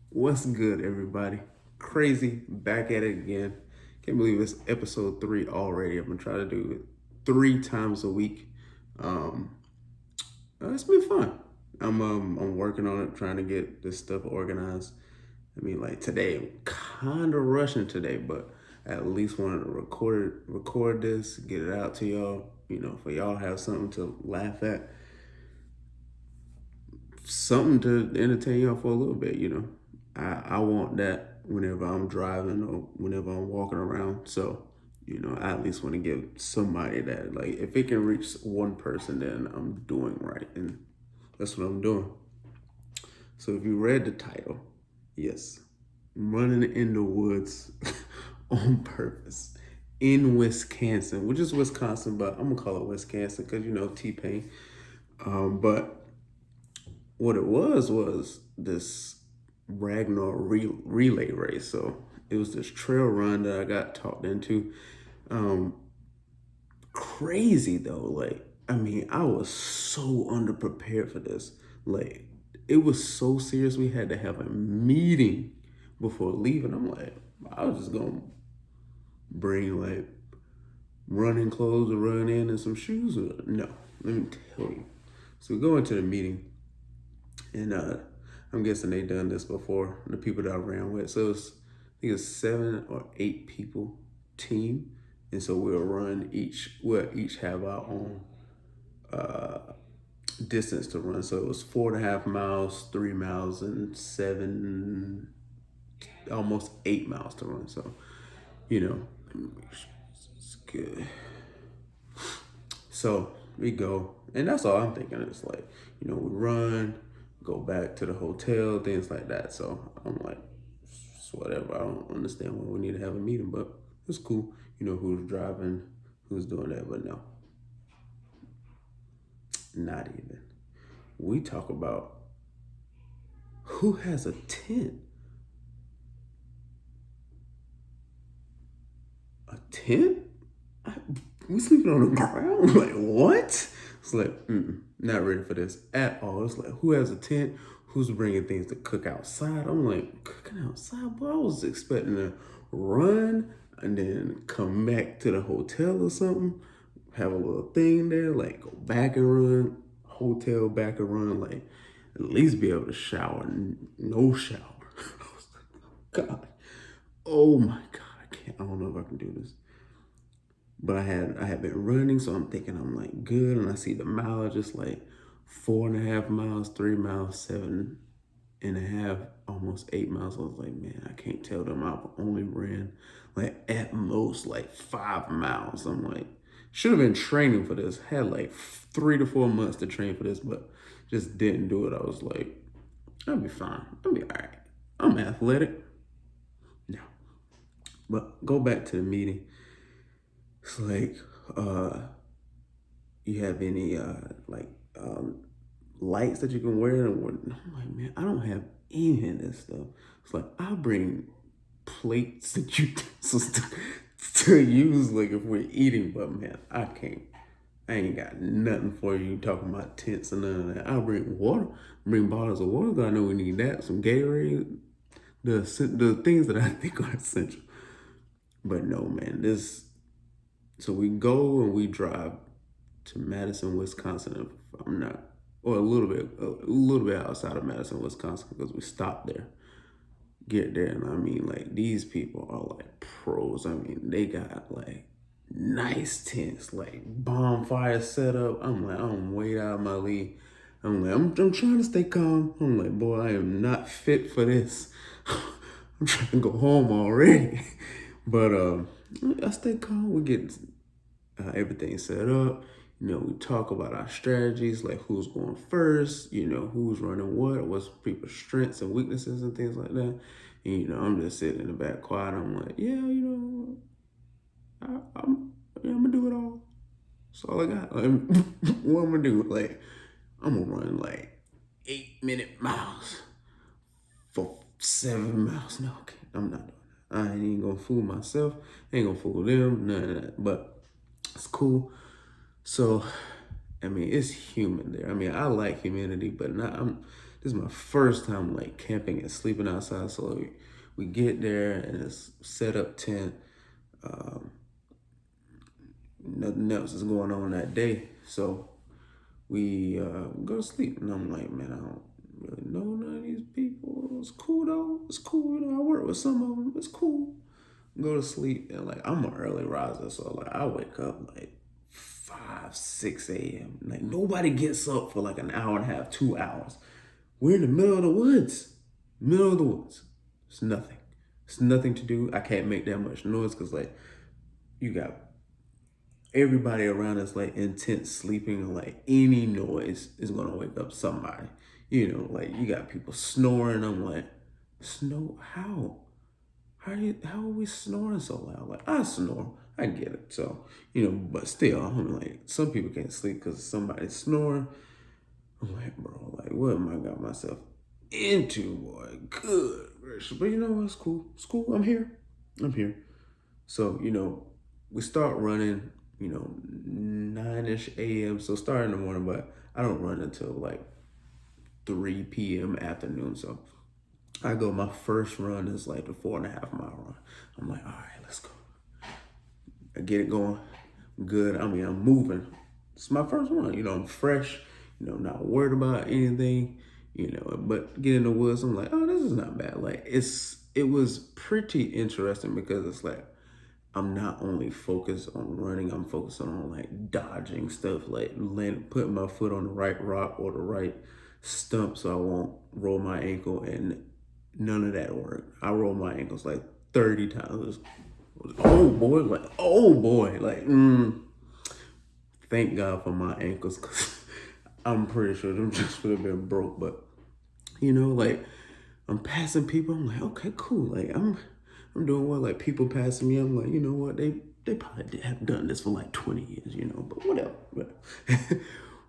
What's good, everybody? Crazy, back at it again. Can't believe it's episode 3 already. I've been trying to do it 3 times a week. Um, it's been fun. I'm working on it, trying to get this stuff organized. I mean, like today, kind of rushing today, but at least wanted to record this, get it out to y'all. For y'all to have something to laugh at, something to entertain y'all for a little bit. I want that whenever I'm driving or whenever I'm walking around. So, I at least want to give somebody that, like, if it can reach one person, then I'm doing right. And that's what I'm doing. So, if you read the title, yes, running in the woods on purpose in Wisconsin, which is Wisconsin, but I'm going to call it Wisconsin because, T-Pain. But what it was this Ragnar relay race. So it was this trail run that I got talked into. Um, Crazy though. Like, I mean, I was so underprepared for this. Like, it was so serious. We had to have a meeting before leaving. I'm like, I was just gonna bring like running clothes to run in and some shoes. No, let me tell you. So we go into the meeting, and I'm guessing they done this before, the people that I ran with. So I think it's 7 or 8 people team. And so we'll each have our own uh, distance to run. So it was 4.5 miles, 3 miles, and almost 8 miles to run. So, let me make sure it's good. So we go, and that's all I'm thinking. It's like, we run, go back to the hotel, things like that. So I'm like, it's whatever. I don't understand why we need to have a meeting, but it's cool. Who's driving, who's doing that, but no, not even. We talk about who has a tent. A tent? We sleeping on the ground? Like, what? It's like, not ready for this at all. It's like, who has a tent? Who's bringing things to cook outside? I'm like, cooking outside? Boy, I was expecting to run and then come back to the hotel or something, have a little thing there, like go back and run, hotel back and run, like at least be able to shower. No shower. I was like, God, oh my God, I can't. I don't know if I can do this. But I had been running, so I'm thinking I'm like good, and I see the mileage just like 4.5 miles, 3 miles, 7.5, almost 8 miles. I was like, man, I can't tell them I've only ran like at most like 5 miles. I'm like, should have been training for this. Had like 3 to 4 months to train for this, but just didn't do it. I was like, I'll be fine. I'll be all right. I'm athletic. No, but go back to the meeting. It's like, uh, you have any like lights that you can wear? And I'm like, man, I don't have any of this stuff. It's like, I'll bring plates and utensils to use like if we're eating, but man, I can't. I ain't got nothing for you talking about tents and none of that. I'll bring water, bring bottles of water. 'Cause I know we need that. Some Gatorade, the things that I think are essential. But no, man, this. So we go and we drive to Madison, Wisconsin. If I'm not, or a little bit outside of Madison, Wisconsin, because we stopped there. Get there, and I mean, like, these people are like pros. I mean, they got like nice tents, like bonfire setup. I'm like, I'm way out of my league. I'm trying to stay calm. I'm like, boy, I am not fit for this. I'm trying to go home already. But I stay calm. We get everything set up. We talk about our strategies, like who's going first, who's running what's people's strengths and weaknesses and things like that. And, I'm just sitting in the back quiet. I'm like, yeah, I'm gonna do it all. That's all I got. Like, what I'm gonna do? Like, I'm gonna run like 8-minute miles for 7 miles. No, okay, I'm not doing that. I ain't gonna fool myself. I ain't gonna fool them. None of that. But it's cool. So, I mean, it's humid there. I mean, I like humidity, but not. this is my first time like camping and sleeping outside. So we get there and it's set up tent. Um, Nothing else is going on that day. So we go to sleep. And I'm like, man, I don't really know none of these people. It's cool though. It's cool. You know, I work with some of them. It's cool. Go to sleep. And like, I'm an early riser. So like, I wake up like 5, 6 a.m. Like, nobody gets up for like an hour and a half, 2 hours. We're in the middle of the woods. Middle of the woods. It's nothing. It's nothing to do. I can't make that much noise because like, you got everybody around us like intense sleeping, and like any noise is gonna wake up somebody. You know, like you got people snoring. I'm like, snow? How? How are we snoring so loud? Like I snore, I get it. So, you know, but still, I'm like, some people can't sleep because somebody's snoring. I'm like, bro, like what am I got myself into, boy? Good gracious. But you know what? It's cool. It's cool. I'm here. I'm here. So, you know, we start running, you know, 9-ish a.m. So start in the morning, but I don't run until like 3 p.m. afternoon. So I go, my first run is like the 4.5 mile run. I'm like, all right, let's go. I get it going. Good. I mean, I'm moving. It's my first one. You know, I'm fresh, you know, not worried about anything, you know, but get in the woods. I'm like, oh, this is not bad. Like it was pretty interesting because it's like, I'm not only focused on running, I'm focused on like dodging stuff, like putting my foot on the right rock or the right stump so I won't roll my ankle, and none of that worked. I rolled my ankles like 30 times. Oh boy, thank God for my ankles because I'm pretty sure them just would have been broke. But you know, like I'm passing people, I'm like, okay, cool. Like I'm doing well. Like people passing me, I'm like, you know what? They probably have done this for like 20 years, you know, but whatever.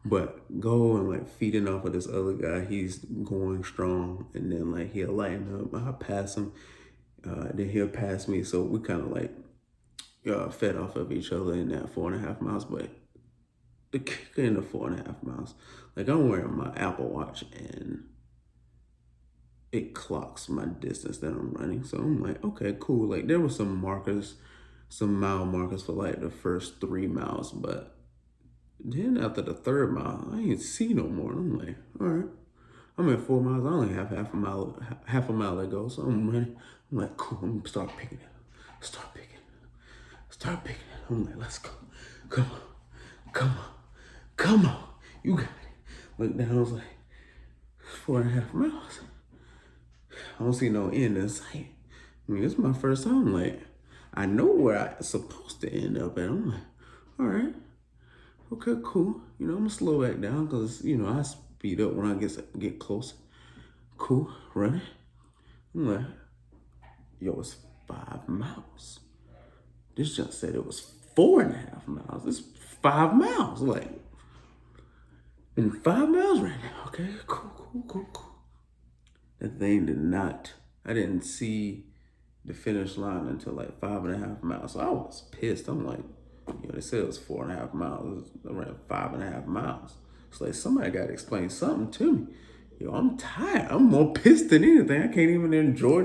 But go and like feeding off of this other guy, he's going strong, and then like he'll lighten up. I'll pass him, then he'll pass me. So we kind of like fed off of each other in that 4.5 miles. But the kicker in the 4.5 miles, like I'm wearing my Apple Watch and it clocks my distance that I'm running. So I'm like, okay, cool. Like there were some markers, some mile markers for like the first 3 miles, but then after the third mile, I ain't see no more. I'm like, all right, I'm at 4 miles. I only have half a mile to go. So I'm running. I'm like, cool. I'm gonna start picking it up. Start picking it up. I'm like, let's go. Come on, come on, come on. You got it. Look down. I was like, 4.5 miles. I don't see no end in sight. I mean, this is my first time. Like, I know where I'm supposed to end up at. I'm like, all right, okay, cool. You know, I'm gonna slow back down because you know I speed up when I get closer. Cool, running. I'm like, yo, it's 5 miles. This just said it was 4.5 miles. It's 5 miles. Like, in 5 miles right now. Okay, cool. The thing did not. I didn't see the finish line until like 5.5 miles. So I was pissed. I'm like, you know, they said it was 4.5 miles. I ran 5.5 miles. It's like somebody got to explain something to me. Yo, I'm tired. I'm more pissed than anything. I can't even enjoy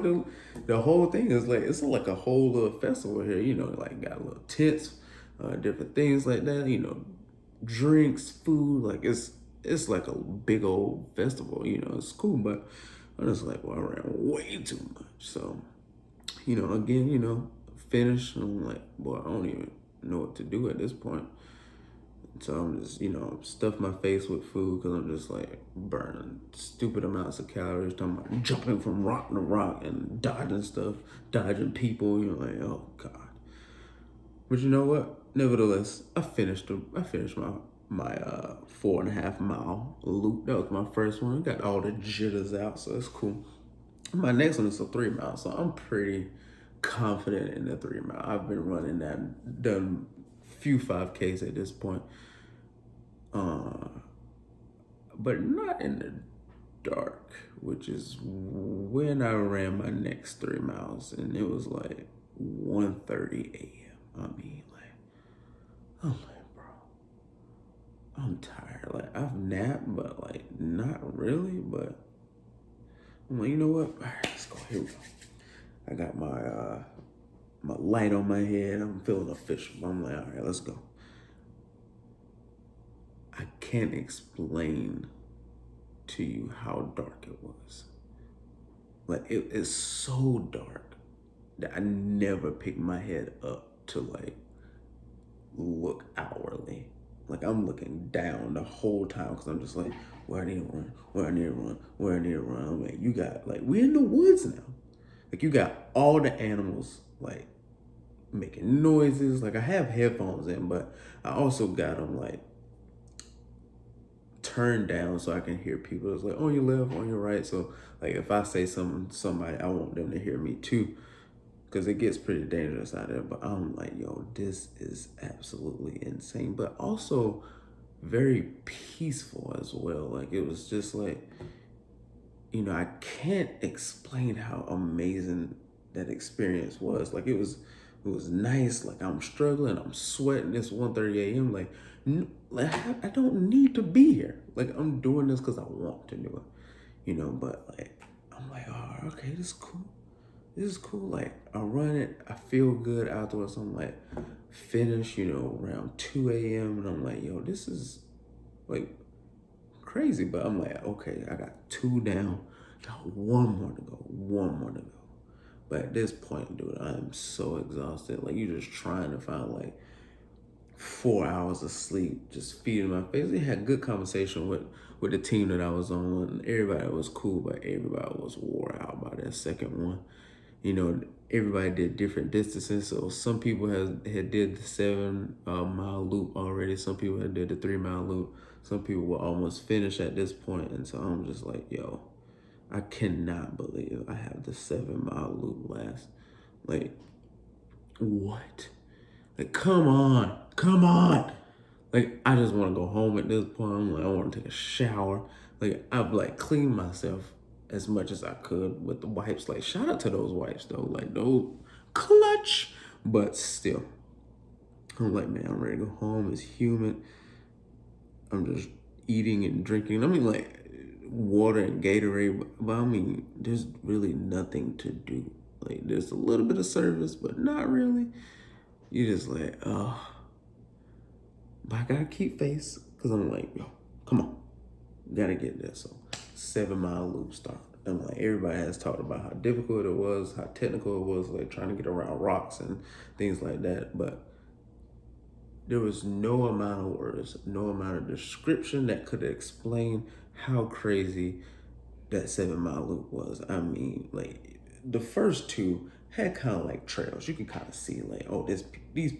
the whole thing. It's like a whole little festival here. You know, like got little tents, different things like that. You know, drinks, food. Like it's like a big old festival. You know, it's cool, but I'm just like, well, I ran way too much. So, you know, again, you know, finish. And I'm like, boy, I don't even know what to do at this point. So I'm just, you know, stuff my face with food because I'm just like burning stupid amounts of calories. Talking about jumping from rock to rock and dodging stuff, dodging people. You know, like, oh God. But you know what? Nevertheless, I finished my 4.5 mile loop. That was my first one. I got all the jitters out, so it's cool. My next one is a 3 mile, so I'm pretty confident in the 3 mile. I've been running that, done few 5Ks at this point, but not in the dark, which is when I ran my next 3 miles, and it was like 1:30 a.m. I mean, like, I'm like, bro, I'm tired. Like, I've napped, but like, not really, but I'm like, you know what? All right, let's go. Here we go. I got my light on my head. I'm feeling official. I'm like, all right, let's go. I can't explain to you how dark it was. Like it is so dark that I never picked my head up to like look outwardly. Like I'm looking down the whole time because I'm just like, where I need to run, where I need to run, where I need to run. I'm like, you got like we're in the woods now. Like you got all the animals like making noises. Like I have headphones in, but I also got them like turned down so I can hear people. It's like on your left, on your right. So like if I say something to somebody, I want them to hear me too, because it gets pretty dangerous out there. But I'm like, yo, this is absolutely insane, but also very peaceful as well. Like it was just like, I can't explain how amazing that experience was. Like it was nice. Like I'm struggling, I'm sweating. It's 1:30 a.m. Like I don't need to be here. Like I'm doing this because I want to do it, But like I'm like, oh, okay, this is cool. This is cool. Like I run it, I feel good afterwards. I'm like, finish, around 2 a.m. And I'm like, yo, this is like crazy. But I'm like, okay, I got 2 down, got one more to go. But at this point, dude, I'm so exhausted. Like you're just trying to find like 4 hours of sleep, just feeding my face. They had good conversation with the team that I was on. Everybody was cool, but everybody was wore out by that second one. Everybody did different distances. So some people had did the 7 mile loop already. Some people had did the 3 mile loop. Some people were almost finished at this point. And so I'm just like, yo, I cannot believe I have the 7 mile loop last. Like, what? Like, come on. Like, I just want to go home at this point. I'm like, I want to take a shower. Like, I've like cleaned myself as much as I could with the wipes. Like, shout out to those wipes though. Like, those clutch. But still, I'm like, man, I'm ready to go home. It's humid. I'm just eating and drinking. I mean, like, water and Gatorade. But I mean, there's really nothing to do. Like, there's a little bit of service, but not really. You just like, oh. But I gotta keep face because I'm like, yo, come on, gotta get there. So 7 mile loop start. And like everybody has talked about how difficult it was, how technical it was, like trying to get around rocks and things like that. But there was no amount of words, no amount of description that could explain how crazy that 7 mile loop was. I mean, like the first two had kind of like trails. You can kind of see like, oh, these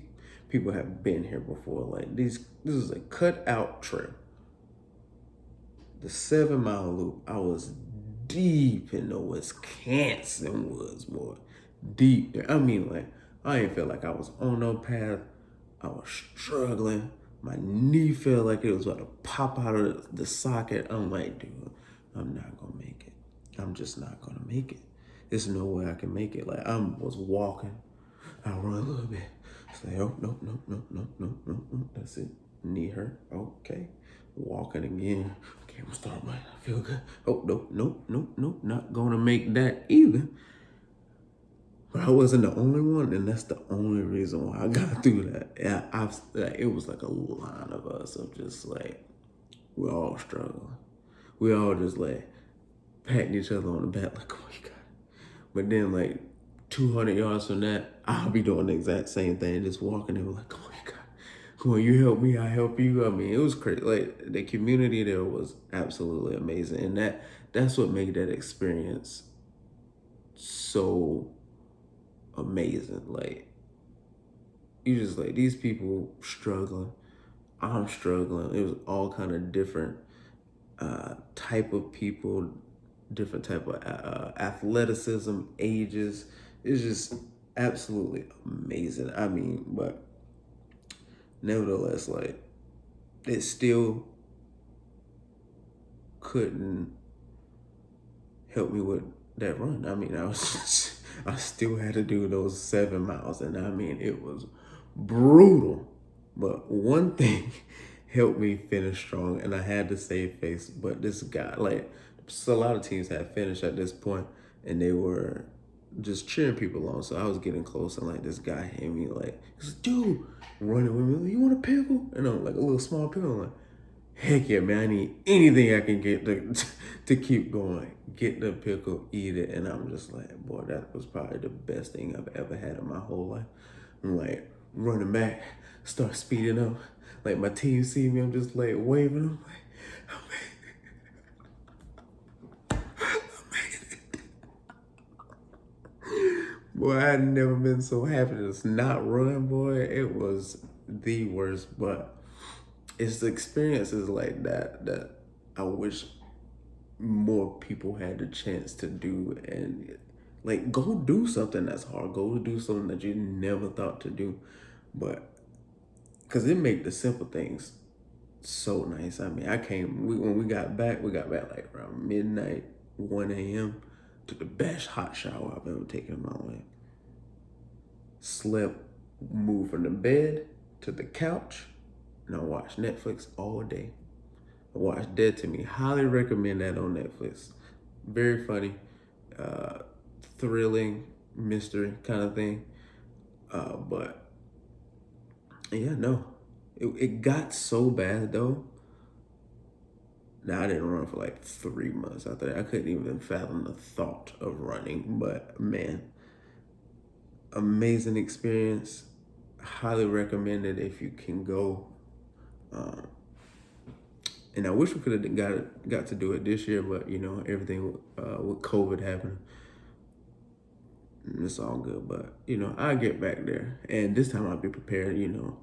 people have been here before. Like this is a cut out trail. The 7 mile loop, I was deep in the Wisconsin woods, boy. Deep there. I mean, like, I didn't feel like I was on no path. I was struggling. My knee felt like it was about to pop out of the socket. I'm like, dude, I'm not gonna make it. I'm just not gonna make it. There's no way I can make it. Like, I was walking. I run a little bit. It's like, oh, no. That's it. Knee hurt. Okay. Walking again. Okay, I'm gonna start mine. I feel good. Oh, no. Not gonna make that either. But I wasn't the only one, and that's the only reason why I got through that. Yeah, it was like a line of us of just like, we're all struggling. We all just like patting each other on the back like, oh, you got it. But then like 200 yards from that, I'll be doing the exact same thing, just walking there like, oh, you got it. Come on, you help me, I help you. I mean, it was crazy. Like the community there was absolutely amazing. And that's what made that experience so amazing. Like, you just like, these people struggling, I'm struggling. It was all kind of different type of people, different type of athleticism, ages. It's just absolutely amazing. I mean, but nevertheless, like, it still couldn't help me with that run. I mean, I still had to do those 7 miles, and I mean, it was brutal. But one thing helped me finish strong, and I had to save face. But this guy, like, So a lot of teams had finished at this point, and they were just cheering people on. So I was getting close, and like this guy hit me like, he's like, dude, running with me, like, you want a pickle? And I'm like a little small pickle. I'm like, heck yeah, man, I need anything I can get to keep going. Get the pickle, eat it, and I'm just like, boy, that was probably the best thing I've ever had in my whole life. I'm like running back, start speeding up. Like my team see me, I'm just like waving. I'm like, boy, I had never been so happy to just not run, boy. It was the worst, but it's the experiences like that I wish more people had the chance to do. And like go do something that's hard. Go do something that you never thought to do. But because it make the simple things so nice. I mean, when we got back like around midnight, 1 a.m. to the best hot shower I've ever taken in my life. Slept, moved from the bed to the couch, and I watched Netflix all day. I watched Dead to Me. Highly recommend that on Netflix. Very funny, uh, thrilling, mystery kind of thing. But yeah, no. It got so bad though that I didn't run for like 3 months after that. I couldn't even fathom the thought of running. But man, amazing experience. Highly recommend it if you can go. Um, and I wish we could have got to do it this year, but you know everything with COVID happened. It's all good, but you know I'll get back there, and this time I'll be prepared. You know,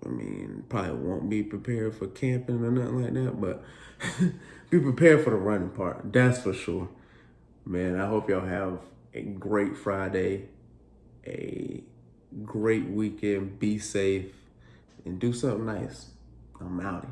I mean, probably won't be prepared for camping or nothing like that, but be prepared for the running part. That's for sure, man. I hope y'all have a great Friday, a great weekend. Be safe and do something nice. I'm outie.